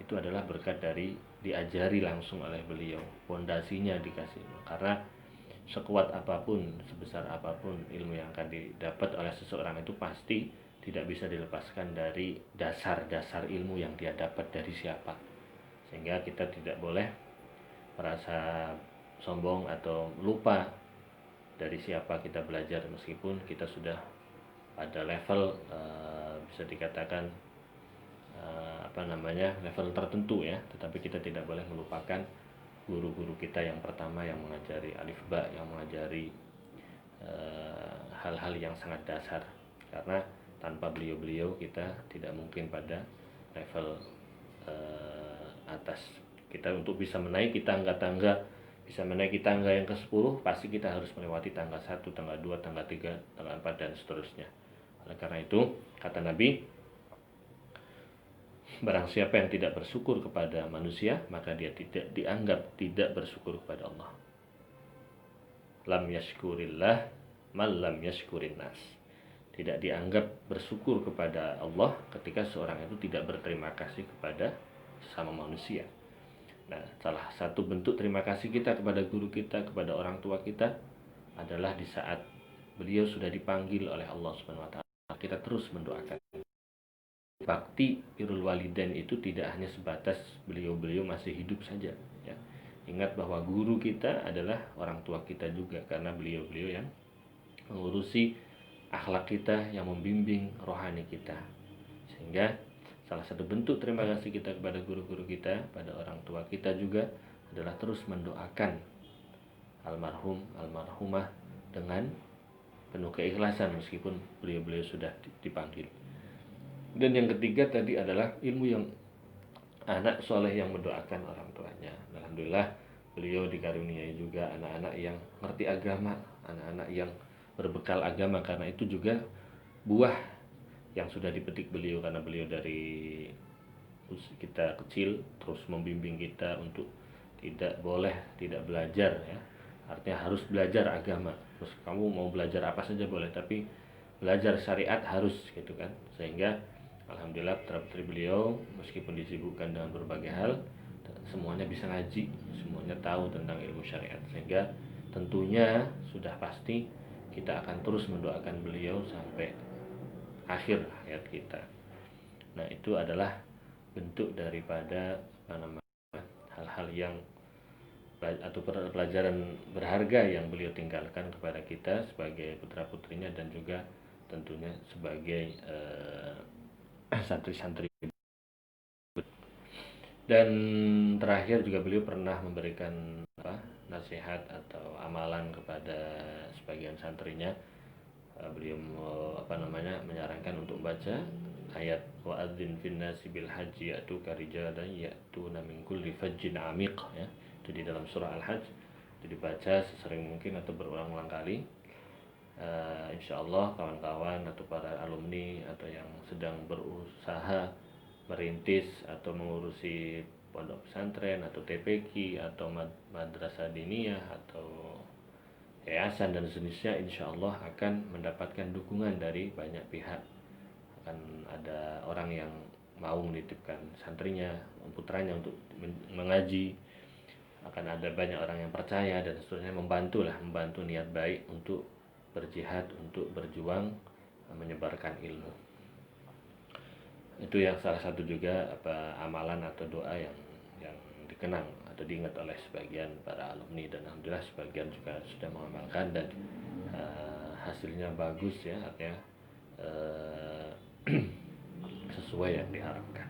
Itu adalah berkat dari diajari langsung oleh beliau, fondasinya dikasih. Karena sekuat apapun, sebesar apapun ilmu yang akan didapat oleh seseorang itu pasti tidak bisa dilepaskan dari dasar-dasar ilmu yang dia dapat dari siapa. Sehingga kita tidak boleh merasa sombong atau lupa dari siapa kita belajar, meskipun kita sudah pada level bisa dikatakan level tertentu ya, tetapi kita tidak boleh melupakan guru-guru kita yang pertama yang mengajari alif ba, yang mengajari hal-hal yang sangat dasar. Karena tanpa beliau-beliau kita tidak mungkin pada level atas. Kita untuk bisa menaiki tangga-tangga, bisa menaiki tangga yang ke-10, pasti kita harus melewati tangga 1, tangga 2, tangga 3, tangga 4, dan seterusnya. Oleh karena itu, kata Nabi, barang siapa yang tidak bersyukur kepada manusia, maka dia tidak dianggap tidak bersyukur kepada Allah. Lam yashkurillah mal lam yashkurin nas. Tidak dianggap bersyukur kepada Allah ketika seorang itu tidak berterima kasih kepada sesama manusia. Nah, salah satu bentuk terima kasih kita kepada guru kita, kepada orang tua kita, adalah di saat beliau sudah dipanggil oleh Allah Subhanahu wa taala, kita terus mendoakan. Bakti birrul walidain itu tidak hanya sebatas beliau-beliau masih hidup saja ya. Ingat bahwa guru kita adalah orang tua kita juga, karena beliau-beliau yang mengurusi akhlak kita, yang membimbing rohani kita. Sehingga salah satu bentuk terima kasih kita kepada guru-guru kita, pada orang tua kita juga, adalah terus mendoakan almarhum, almarhumah dengan penuh keikhlasan meskipun beliau-beliau sudah dipanggil. Dan yang ketiga tadi adalah ilmu yang anak soleh yang mendoakan orang tuanya. Alhamdulillah beliau dikaruniai juga anak-anak yang ngerti agama, anak-anak yang berbekal agama, karena itu juga buah yang sudah dipetik beliau, karena beliau dari kita kecil terus membimbing kita untuk tidak boleh tidak belajar ya. Artinya harus belajar agama. Terus kamu mau belajar apa saja boleh, tapi belajar syariat harus gitu kan. Sehingga alhamdulillah putra-putri beliau meskipun disibukkan dengan berbagai hal, semuanya bisa ngaji, semuanya tahu tentang ilmu syariat. Sehingga tentunya sudah pasti kita akan terus mendoakan beliau sampai akhir hayat kita. Nah, itu adalah bentuk daripada hal-hal yang atau pelajaran berharga yang beliau tinggalkan kepada kita sebagai putra-putrinya, dan juga tentunya sebagai santri-santri. Dan terakhir juga beliau pernah memberikan nasihat atau amalan kepada sebagian santrinya. Beliau menyarankan untuk baca ayat wa'adzin finnasi bil haji ya'tuka rijalan ya'tuna min kulli fajjin amiq ya. Itu di dalam surah Al-Hajj. Itu Jadi baca sesering mungkin atau berulang-ulang kali. Insya Allah kawan-kawan atau para alumni atau yang sedang berusaha merintis atau mengurusi pondok pesantren atau TPQ atau madrasah diniyah atau yayasan dan sejenisnya, insya Allah akan mendapatkan dukungan dari banyak pihak. Akan ada orang yang mau menitipkan santrinya, putranya untuk mengaji, akan ada banyak orang yang percaya dan seterusnya, membantu niat baik untuk berjihad, untuk berjuang menyebarkan ilmu. Itu yang salah satu juga amalan atau doa yang dikenang atau diingat oleh sebagian para alumni, dan alhamdulillah sebagian juga sudah mengamalkan dan hasilnya bagus ya, artinya sesuai yang diharapkan.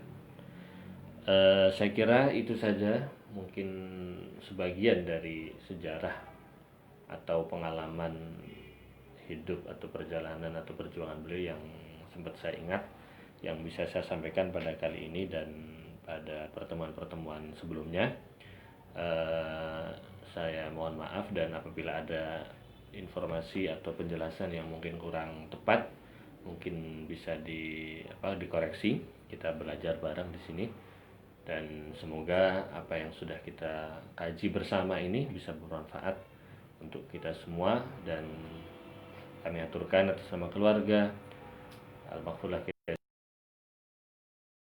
Saya kira itu saja mungkin sebagian dari sejarah atau pengalaman hidup atau perjalanan atau perjuangan beliau yang sempat saya ingat, yang bisa saya sampaikan pada kali ini dan pada pertemuan-pertemuan sebelumnya. Saya mohon maaf, dan apabila ada informasi atau penjelasan yang mungkin kurang tepat, mungkin bisa dikoreksi. Kita belajar bareng di sini, dan semoga apa yang sudah kita kaji bersama ini bisa bermanfaat untuk kita semua. Dan kami aturkan atas nama keluarga Al-Maghfurlah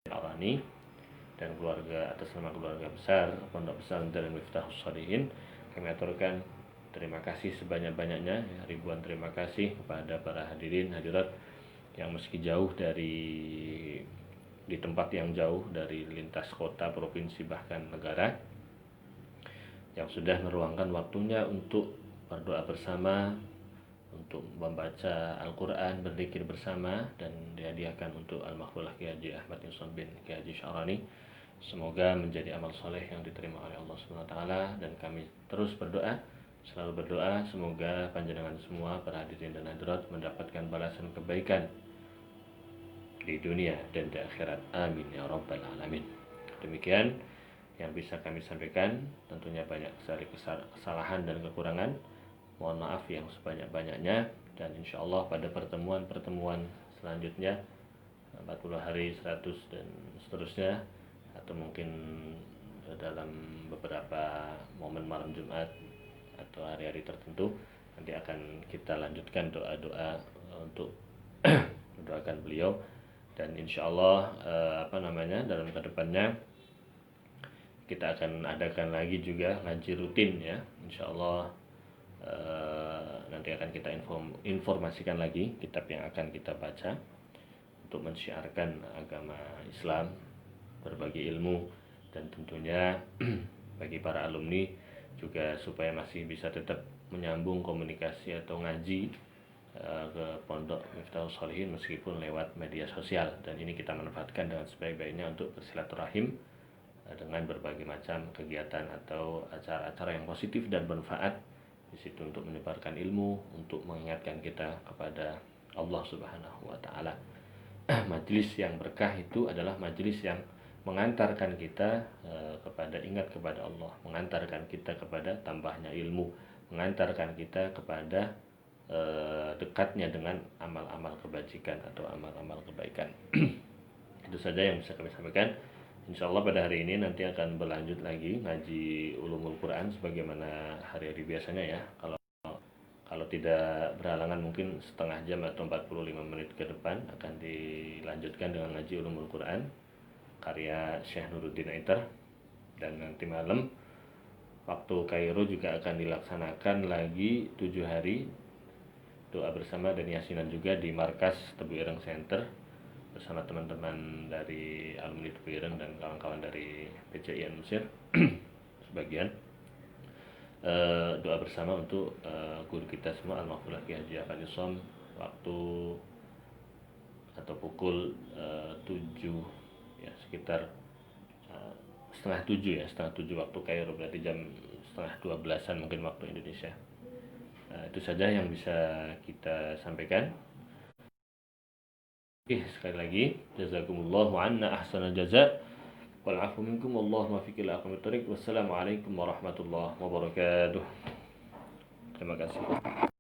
Syarani dan keluarga, atas nama keluarga besar Pondok Pesantren Miftahus Shalihin, kami aturkan terima kasih sebanyak-banyaknya, ribuan terima kasih kepada para hadirin hadirat yang meski jauh di tempat yang jauh dari lintas kota, provinsi, bahkan negara, yang sudah meluangkan waktunya untuk berdoa bersama, untuk membaca Al-Quran, berzikir bersama, dan dihadiahkan untuk Al-Maghfurlah Kiai Haji Ahmad Yusuf bin Kiai Haji Syarani. Semoga menjadi amal soleh yang diterima oleh Allah SWT, dan kami terus berdoa, selalu berdoa, semoga panjenengan semua para hadirin dan hadirat mendapatkan balasan kebaikan di dunia dan di akhirat. Amin ya rabbal alamin. Demikian yang bisa kami sampaikan. Tentunya banyak sekali kesalahan dan kekurangan, mohon maaf yang sebanyak-banyaknya. Dan insya Allah pada pertemuan-pertemuan selanjutnya, 40 hari, 100 dan seterusnya, atau mungkin dalam beberapa momen malam Jumat atau hari-hari tertentu, nanti akan kita lanjutkan doa-doa untuk mendoakan beliau. Dan insya Allah dalam kedepannya kita akan adakan lagi juga ngaji rutin ya, insya Allah. Nanti akan kita informasikan lagi kitab yang akan kita baca untuk mensyiarkan agama Islam, berbagi ilmu, dan tentunya bagi para alumni juga supaya masih bisa tetap menyambung komunikasi atau ngaji ke Pondok Miftahus Shalihin meskipun lewat media sosial. Dan ini kita manfaatkan dengan sebaik-baiknya untuk bersilaturahim dengan berbagai macam kegiatan atau acara-acara yang positif dan bermanfaat di situ, untuk menyebarkan ilmu, untuk mengingatkan kita kepada Allah Subhanahu wa taala. Majelis yang berkah itu adalah majelis yang mengantarkan kita kepada ingat kepada Allah, mengantarkan kita kepada tambahnya ilmu, mengantarkan kita kepada dekatnya dengan amal-amal kebajikan atau amal-amal kebaikan. Itu saja yang bisa kami sampaikan. Insya Allah pada hari ini nanti akan berlanjut lagi ngaji ulumul Quran sebagaimana hari-hari biasanya ya. Kalau tidak berhalangan mungkin setengah jam atau 45 menit ke depan akan dilanjutkan dengan ngaji ulumul Quran karya Syekh Nuruddin Aiter. Dan nanti malam waktu Kairo juga akan dilaksanakan lagi 7 hari doa bersama dan yasinan juga di markas Tebu Ireng Center bersama teman-teman dari alumni Tebu Ireng dan kawan-kawan dari PCIN Mesir sebagian. Doa bersama untuk guru kita semua Al-Maghfurlah Kiai Haji Ahmad Yusuf, waktu atau pukul 7 ya, sekitar setengah 7 waktu Kairo, berarti jam setengah 12-an mungkin waktu Indonesia. Itu saja yang bisa kita sampaikan. Sekali lagi jazakumullahu anna ahsanal jaza wal afu minkum wallahu muwaffiq ila aqwamit thoriq. Wassalamualaikum warahmatullahi wabarakatuh. Terima kasih.